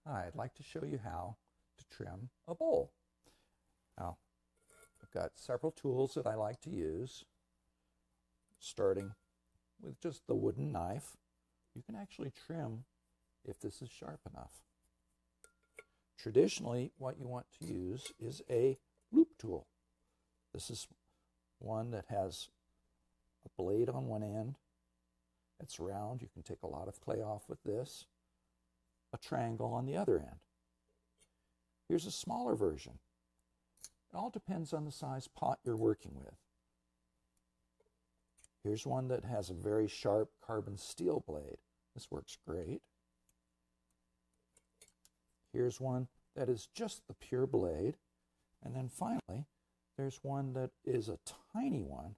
Hi, I'd like to show you how to trim a bowl. Now, I've got several tools that I like to use, starting with just the wooden knife. You can actually trim if this is sharp enough. Traditionally, what you want to use is a loop tool. This is one that has a blade on one end. It's round. You can take a lot of clay off with this. A triangle on the other end. Here's a smaller version. It all depends on the size pot you're working with. Here's one that has a very sharp carbon steel blade. This works great. Here's one that is just the pure blade. And then finally, there's one that is a tiny one.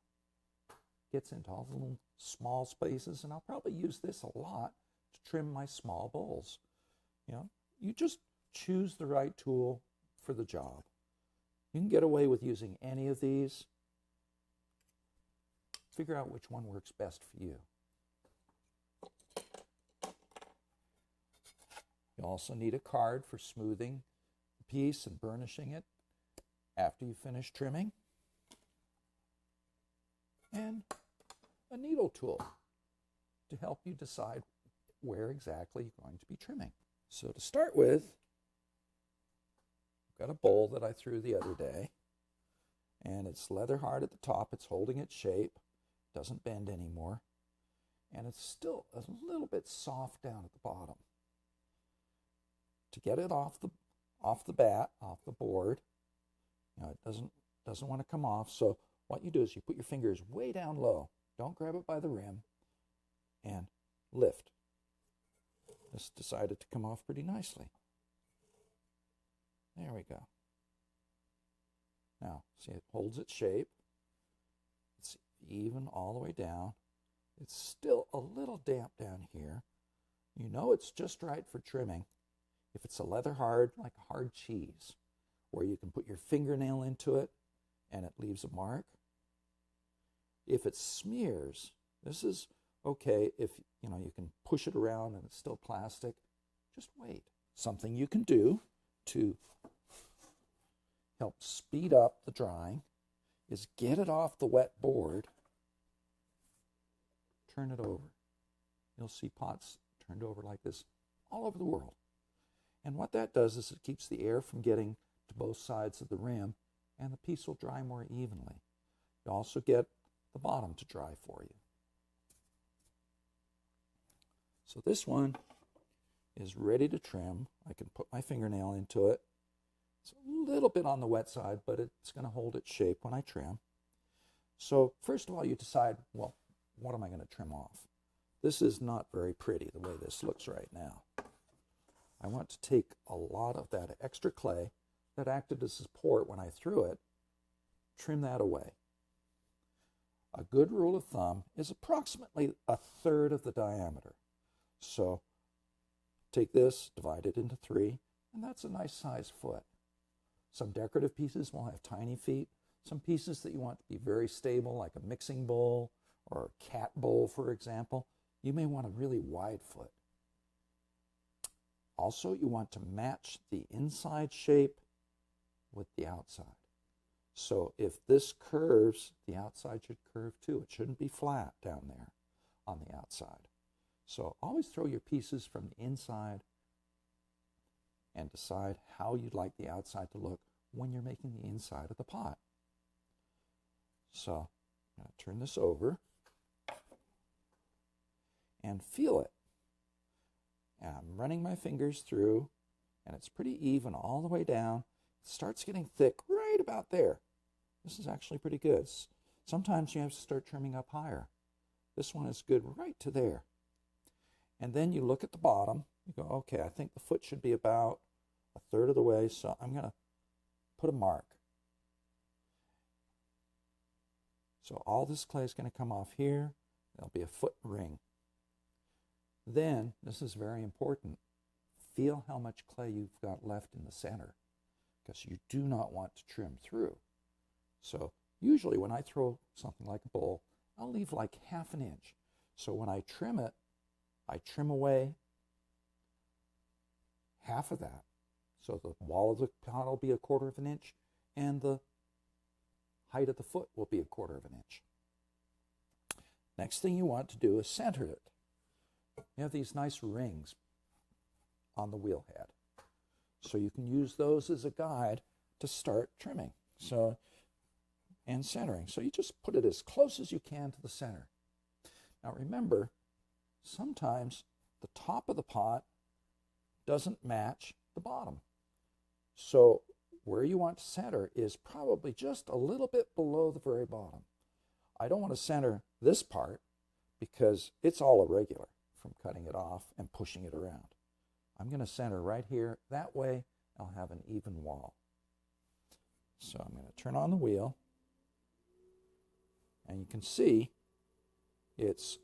Gets into all the little small spaces, and I'll probably use this a lot to trim my small bowls. You just choose the right tool for the job. You can get away with using any of these. Figure out which one works best for you. You also need a card for smoothing the piece and burnishing it after you finish trimming. And a needle tool to help you decide where exactly you're going to be trimming. So to start with, I've got a bowl that I threw the other day, and it's leather hard at the top. It's holding its shape, doesn't bend anymore, and it's still a little bit soft down at the bottom. To get it off the board, it doesn't want to come off. So what you do is you put your fingers way down low. Don't grab it by the rim, and lift. This decided to come off pretty nicely. There we go. Now, see, it holds its shape. It's even all the way down. It's still a little damp down here. You know it's just right for trimming if it's a leather hard, like a hard cheese, where you can put your fingernail into it and it leaves a mark. If it smears, this is okay if you can push it around and it's still plastic. Just wait. Something you can do to help speed up the drying is get it off the wet board, turn it over. You'll see pots turned over like this all over the world. And what that does is it keeps the air from getting to both sides of the rim, and the piece will dry more evenly. You also get the bottom to dry for you. So this one is ready to trim. I can put my fingernail into it. It's a little bit on the wet side, but it's going to hold its shape when I trim. So first of all, you decide, well, what am I going to trim off? This is not very pretty the way this looks right now. I want to take a lot of that extra clay that acted as support when I threw it, trim that away. A good rule of thumb is approximately 1/3 of the diameter. So take this, divide it into 3, and that's a nice size foot. Some decorative pieces will have tiny feet. Some pieces that you want to be very stable, like a mixing bowl or a cat bowl, for example, you may want a really wide foot. Also, you want to match the inside shape with the outside. So if this curves, the outside should curve too. It shouldn't be flat down there on the outside. So always throw your pieces from the inside and decide how you'd like the outside to look when you're making the inside of the pot. So I'm going to turn this over and feel it. And I'm running my fingers through, and it's pretty even all the way down. It starts getting thick right about there. This is actually pretty good. Sometimes you have to start trimming up higher. This one is good right to there. And then you look at the bottom. You go, okay, I think the foot should be about 1/3 of the way, so I'm going to put a mark. So all this clay is going to come off here. There'll be a foot ring. Then, this is very important, feel how much clay you've got left in the center, because you do not want to trim through. So usually when I throw something like a bowl, I'll leave like 1/2 inch. So when I trim it, I trim away half of that. So the wall of the pot will be 1/4 of an inch, and the height of the foot will be 1/4 of an inch. Next thing you want to do is center it. You have these nice rings on the wheel head, so you can use those as a guide to start trimming and centering. So you just put it as close as you can to the center. Now remember, sometimes the top of the pot doesn't match the bottom. So where you want to center is probably just a little bit below the very bottom. I don't want to center this part because it's all irregular from cutting it off and pushing it around. I'm going to center right here. That way I'll have an even wall. So I'm going to turn on the wheel, and you can see it's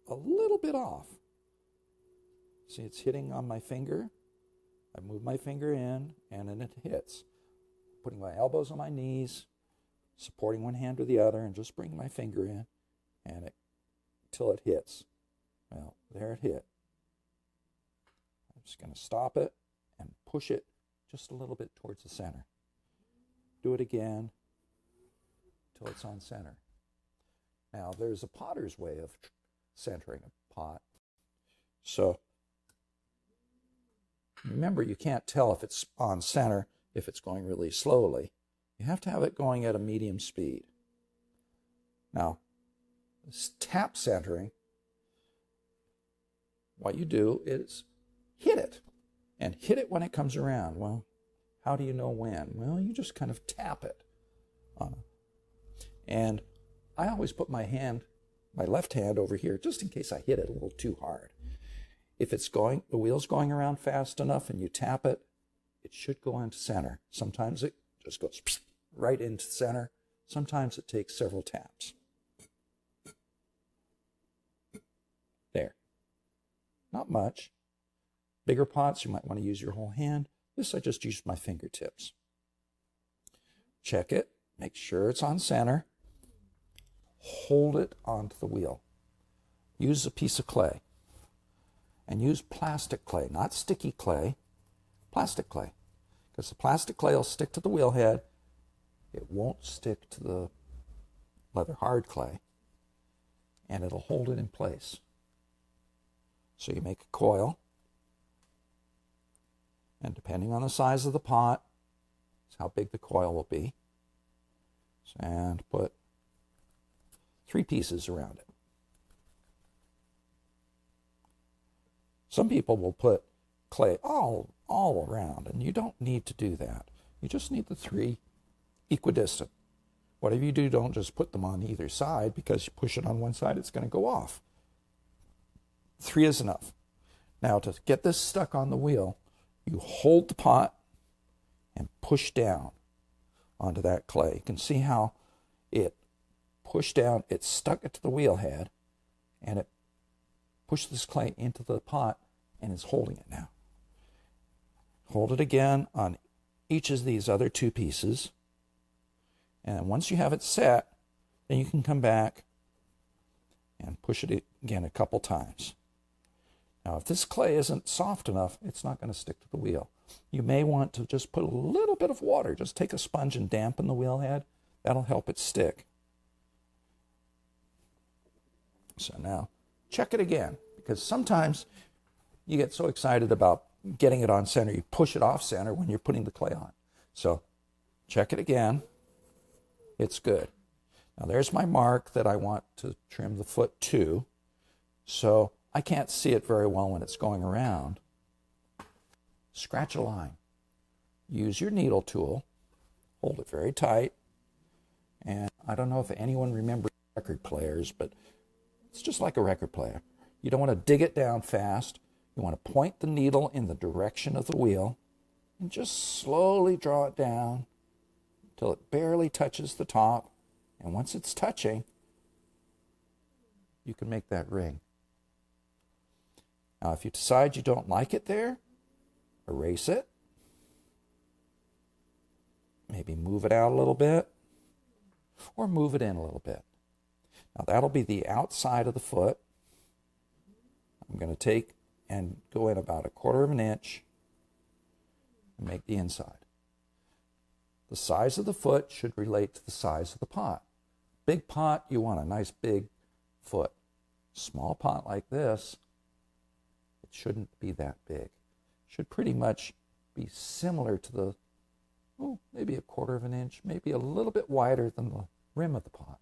a little bit off. See, it's hitting on my finger. I move my finger in, and then it hits. Putting my elbows on my knees, supporting one hand with the other, and just bring my finger in, and till it hits. Well, there it hit. I'm just going to stop it and push it just a little bit towards the center. Do it again till it's on center. Now, there's a potter's way of centering a pot. So remember, you can't tell if it's on center if it's going really slowly. You have to have it going at a medium speed. Now, this tap centering, what you do is hit it, and hit it when it comes around. Well, how do you know when? Well, you just kind of tap it. And I always put my left hand over here just in case I hit it a little too hard. If the wheel's going around fast enough and you tap it, it should go into center. Sometimes it just goes right into center. Sometimes it takes several taps. There. Not much. Bigger pots, you might want to use your whole hand. This, I just used my fingertips. Check it. Make sure it's on center. Hold it onto the wheel. Use a piece of clay. And use plastic clay, not sticky clay, plastic clay. Because the plastic clay will stick to the wheel head. It won't stick to the leather hard clay. And it'll hold it in place. So you make a coil. And depending on the size of the pot, it's how big the coil will be. And put 3 pieces around it. Some people will put clay all around, and you don't need to do that. You just need the 3 equidistant. Whatever you do, don't just put them on either side, because you push it on one side, it's going to go off. 3 is enough. Now, to get this stuck on the wheel, you hold the pot and push down onto that clay. You can see how it pushed down, it stuck it to the wheel head, and it pushed this clay into the pot and is holding it now. Hold it again on each of these other 2 pieces. And once you have it set, then you can come back and push it again a couple times. Now, if this clay isn't soft enough, it's not going to stick to the wheel. You may want to just put a little bit of water. Just take a sponge and dampen the wheel head. That'll help it stick. So now, check it again, because sometimes you get so excited about getting it on center, you push it off center when you're putting the clay on. So check it again. It's good. Now there's my mark that I want to trim the foot to. So I can't see it very well when it's going around. Scratch a line. Use your needle tool. Hold it very tight. And I don't know if anyone remembers record players, but it's just like a record player. You don't want to dig it down fast. You want to point the needle in the direction of the wheel and just slowly draw it down until it barely touches the top. And once it's touching, you can make that ring. Now, if you decide you don't like it there, erase it. Maybe move it out a little bit, or move it in a little bit. Now, that'll be the outside of the foot. I'm going to take and go in about 1/4 of an inch and make the inside. The size of the foot should relate to the size of the pot. Big pot, you want a nice big foot. Small pot like this, it shouldn't be that big. Should pretty much be similar to the, maybe 1/4 of an inch, maybe a little bit wider than the rim of the pot.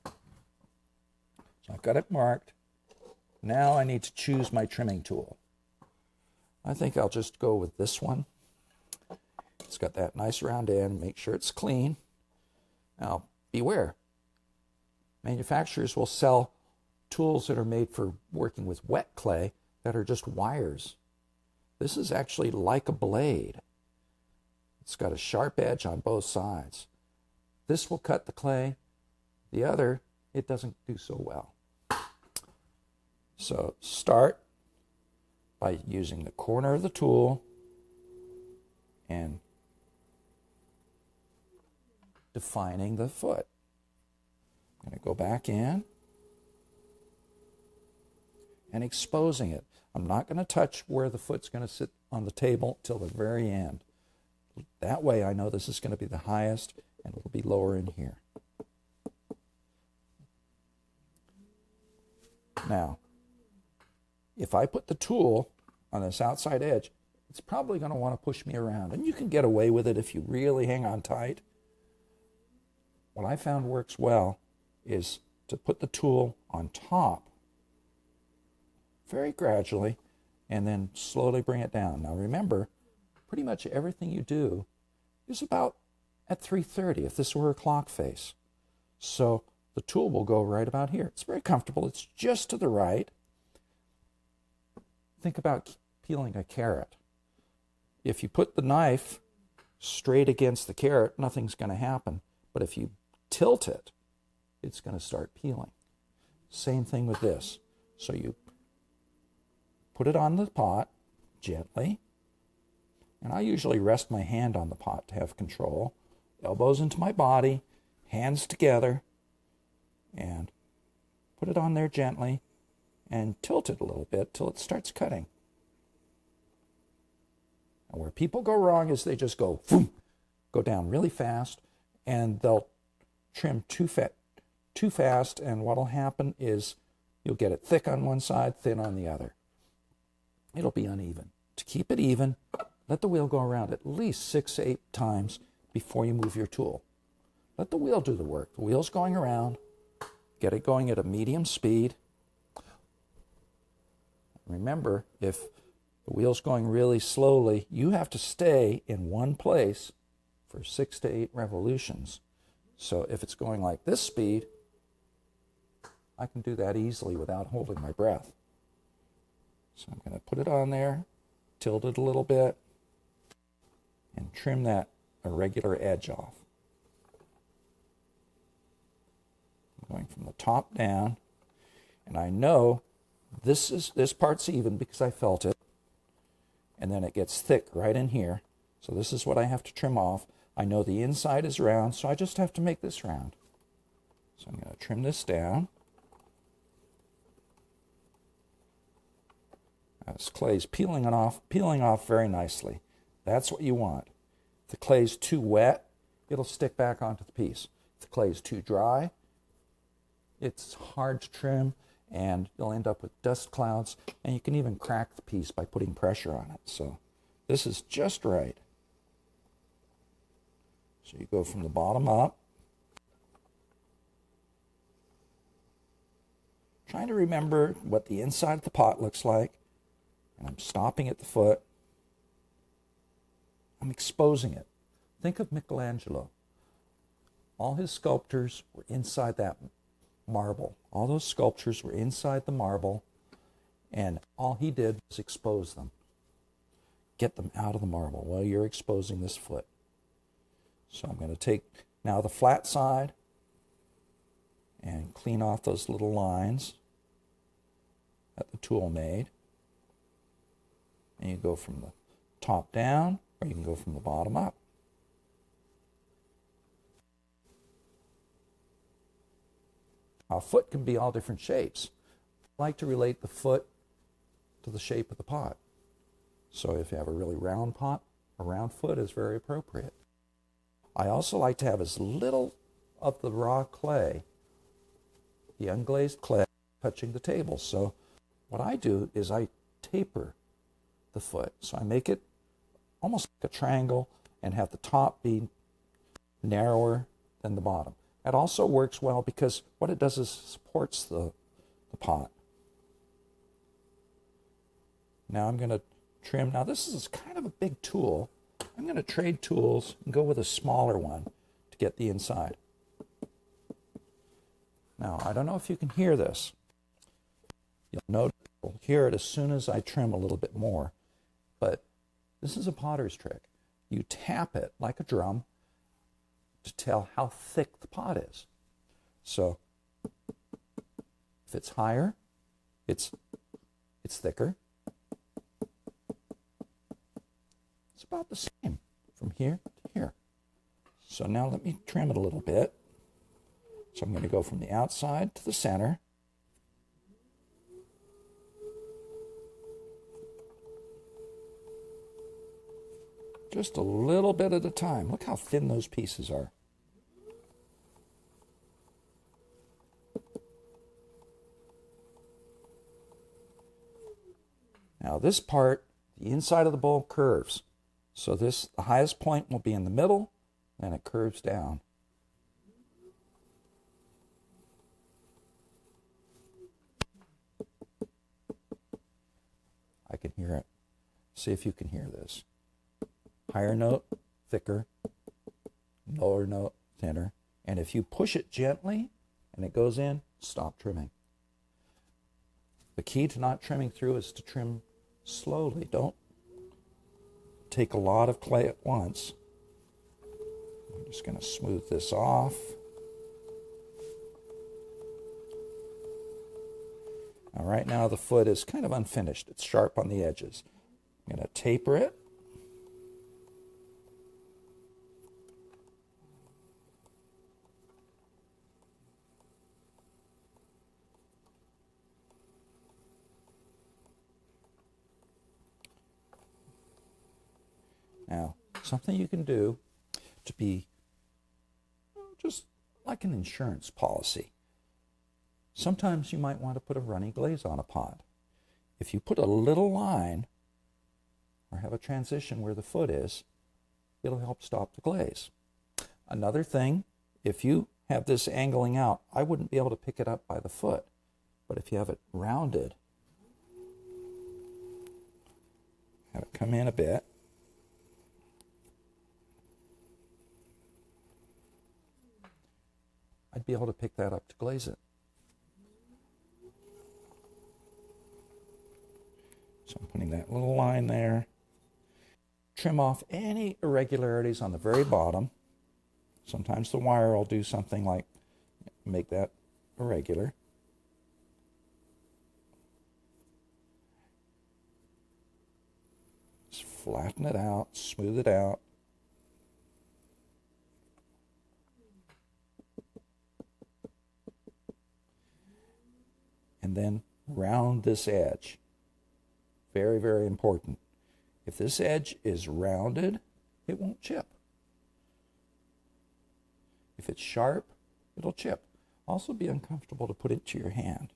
So I've got it marked. Now I need to choose my trimming tool. I think I'll just go with this one. It's got that nice round end. Make sure it's clean. Now, beware. Manufacturers will sell tools that are made for working with wet clay that are just wires. This is actually like a blade. It's got a sharp edge on both sides. This will cut the clay. The other, it doesn't do so well. So start by using the corner of the tool and defining the foot. I'm going to go back in and exposing it. I'm not going to touch where the foot's going to sit on the table till the very end. That way I know this is going to be the highest and it'll be lower in here. Now, if I put the tool on this outside edge, it's probably going to want to push me around. And you can get away with it if you really hang on tight. What I found works well is to put the tool on top very gradually and then slowly bring it down. Now remember, pretty much everything you do is about at 3:30 if this were a clock face. So the tool will go right about here. It's very comfortable. It's just to the right. Think about peeling a carrot. If you put the knife straight against the carrot, nothing's going to happen. But if you tilt it, it's going to start peeling. Same thing with this. So you put it on the pot gently. And I usually rest my hand on the pot to have control. Elbows into my body, hands together, and put it on there gently and tilt it a little bit till it starts cutting. And where people go wrong is they just go, boom, go down really fast, and they'll trim too fast, and what'll happen is you'll get it thick on one side, thin on the other. It'll be uneven. To keep it even, let the wheel go around at least 6 to 8 times before you move your tool. Let the wheel do the work. The wheel's going around. Get it going at a medium speed. Remember, if the wheel's going really slowly, you have to stay in one place for 6 to 8 revolutions. So if it's going like this speed, I can do that easily without holding my breath. So I'm going to put it on there, tilt it a little bit, and trim that irregular edge off. I'm going from the top down, and I know this part's even because I felt it, and then it gets thick right in here. So this is what I have to trim off. I know the inside is round, so I just have to make this round. So I'm going to trim this down. This clay's peeling off very nicely. That's what you want. If the clay's too wet, it'll stick back onto the piece. If the clay's too dry, it's hard to trim, and you'll end up with dust clouds, and you can even crack the piece by putting pressure on it. So this is just right. So you go from the bottom up. Trying to remember what the inside of the pot looks like. And I'm stopping at the foot. I'm exposing it. Think of Michelangelo. All his sculptures were inside that marble. All those sculptures were inside the marble, and all he did was expose them. Get them out of the marble while you're exposing this foot. So I'm going to take now the flat side and clean off those little lines that the tool made. And you go from the top down, or you can go from the bottom up. A foot can be all different shapes. I like to relate the foot to the shape of the pot. So if you have a really round pot, A round foot is very appropriate. I also like to have as little of the raw clay, the unglazed clay, touching the table. So what I do is I taper the foot. So I make it almost like a triangle and have the top be narrower than the bottom. That also works well because what it does is supports the pot. Now I'm going to trim. Now this is kind of a big tool. I'm going to trade tools and go with a smaller one to get the inside. Now I don't know if you can hear this. You'll notice you'll hear it as soon as I trim a little bit more. But this is a potter's trick. You tap it like a drum to tell how thick the pot is. So if it's higher, it's thicker. It's about the same from here to here. So now let me trim it a little bit. So I'm going to go from the outside to the center. Just a little bit at a time. Look how thin those pieces are. Now this part, the inside of the bowl curves. So the highest point will be in the middle, and it curves down. I can hear it. See if you can hear this. Higher note, thicker. Lower note, thinner. And if you push it gently and it goes in, stop trimming. The key to not trimming through is to trim slowly. Don't take a lot of clay at once. I'm just going to smooth this off. Now, right now the foot is kind of unfinished. It's sharp on the edges. I'm going to taper it. Now, something you can do to be just like an insurance policy. Sometimes you might want to put a runny glaze on a pot. If you put a little line or have a transition where the foot is, it'll help stop the glaze. Another thing, if you have this angling out, I wouldn't be able to pick it up by the foot. But if you have it rounded, have it come in a bit, I'd be able to pick that up to glaze it. So I'm putting that little line there. Trim off any irregularities on the very bottom. Sometimes the wire will do something like make that irregular. Just flatten it out, smooth it out. And then round this edge. Very, very important. If this edge is rounded, it won't chip. If it's sharp, it'll chip. Also be uncomfortable to put it to your hand.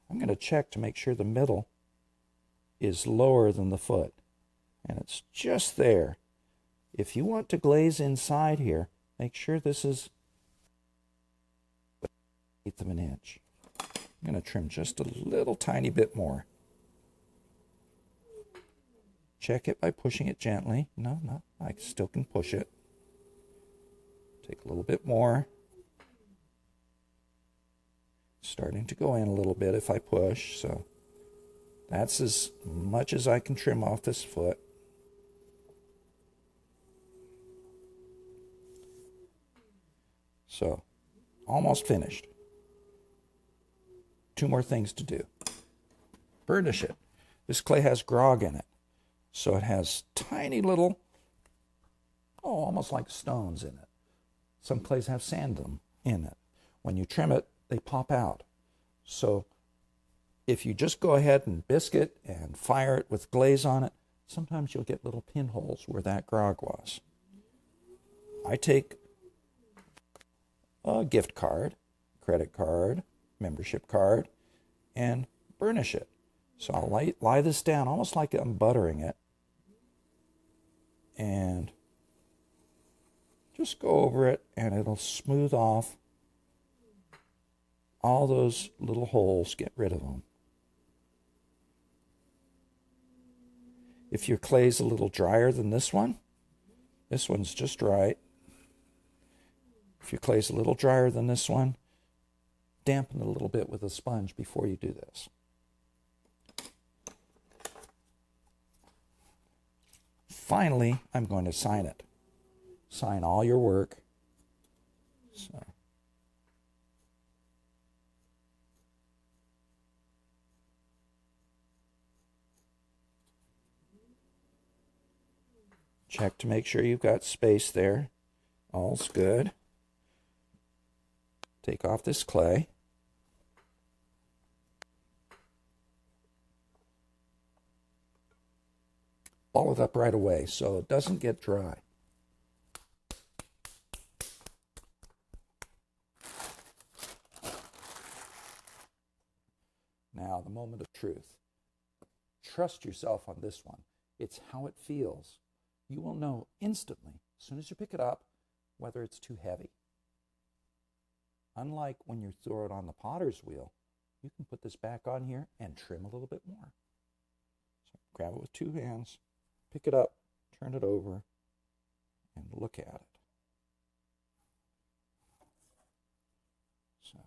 I'm going to check to make sure the middle is lower than the foot. And it's just there. If you want to glaze inside here, make sure this is 1/8 of an inch. I'm going to trim just a little tiny bit more. Check it by pushing it gently. No, I still can push it. Take a little bit more. Starting to go in a little bit if I push, so that's as much as I can trim off this foot. So, almost finished. 2 more things to do. Burnish it. This clay has grog in it. So it has tiny little, almost like stones in it. Some clays have sand in it. When you trim it, they pop out. So if you just go ahead and biscuit and fire it with glaze on it, sometimes you'll get little pinholes where that grog was. I take a gift card, credit card, membership card, and burnish it. So I'll lie this down almost like I'm buttering it, and just go over it, and it'll smooth off all those little holes, get rid of them. If your clay's a little drier than this one's just right. If your clay's a little drier than this one, dampen it a little bit with a sponge before you do this. Finally, I'm going to sign it. Sign all your work. So. Check to make sure you've got space there. All's good. Take off this clay. Ball it up right away so it doesn't get dry. Now, the moment of truth. Trust yourself on this one. It's how it feels. You will know instantly, as soon as you pick it up, whether it's too heavy. Unlike when you throw it on the potter's wheel, you can put this back on here and trim a little bit more. So grab it with two hands, pick it up, turn it over, and look at it. So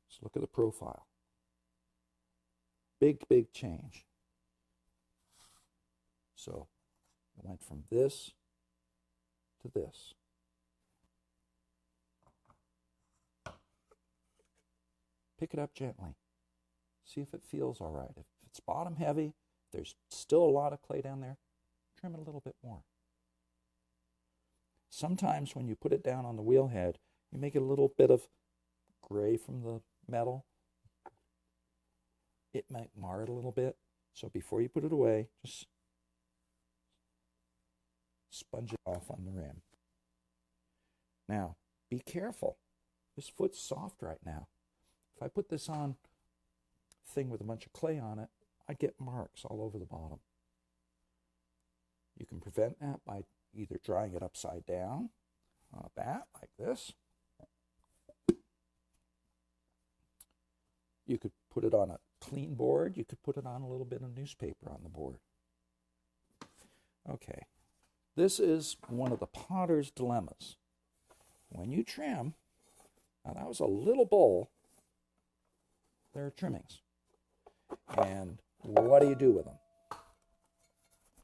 let's look at the profile. Big, big change. So it went from this to this. Pick it up gently. See if it feels all right. If it's bottom heavy, there's still a lot of clay down there, trim it a little bit more. Sometimes when you put it down on the wheel head, you make it a little bit of gray from the metal. It might mar it a little bit. So before you put it away, just sponge it off on the rim. Now, be careful. This foot's soft right now. If I put this on a thing with a bunch of clay on it, I'd get marks all over the bottom. You can prevent that by either drying it upside down on a bat like this. You could put it on a clean board. You could put it on a little bit of newspaper on the board. Okay, this is one of the potter's dilemmas. When you trim, now that was a little bowl, there are trimmings. And what do you do with them?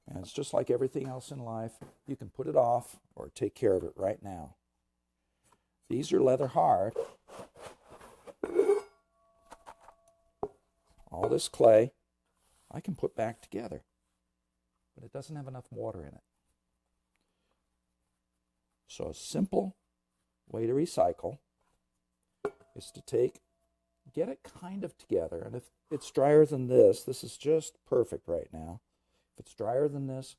And it's just like everything else in life. You can put it off or take care of it right now. These are leather hard. All this clay I can put back together, but it doesn't have enough water in it. So a simple way to recycle is to get it kind of together. And if it's drier than this is just perfect right now. If it's drier than this,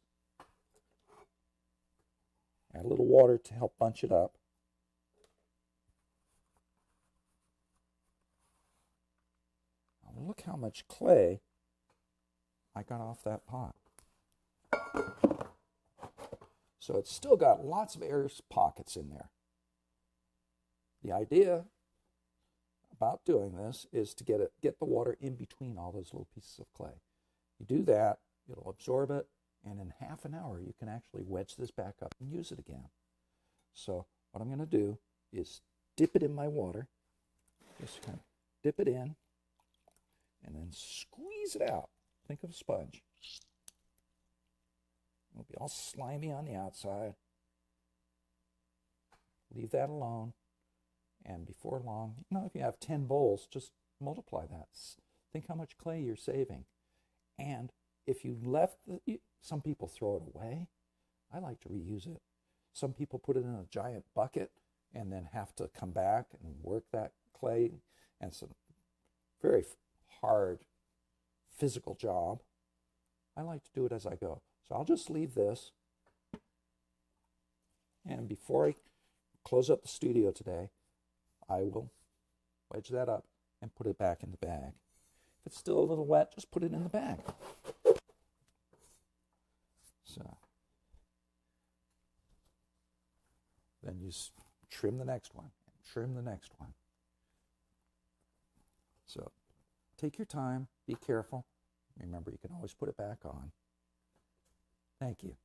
add a little water to help bunch it up. Now look how much clay I got off that pot. So it's still got lots of air pockets in there. The idea about doing this is to get the water in between all those little pieces of clay. You do that, it'll absorb it, and in half an hour you can actually wedge this back up and use it again. So what I'm going to do is dip it in my water, just kind of dip it in, and then squeeze it out. Think of a sponge. It'll be all slimy on the outside. Leave that alone. And before long, if you have 10 bowls, just multiply that. Think how much clay you're saving. And if you left, some people throw it away. I like to reuse it. Some people put it in a giant bucket and then have to come back and work that clay. And it's a very hard physical job. I like to do it as I go. So I'll just leave this. And before I close up the studio today, I will wedge that up and put it back in the bag. If it's still a little wet, just put it in the bag. So then you trim the next one, and trim the next one. So take your time, be careful. Remember, you can always put it back on. Thank you.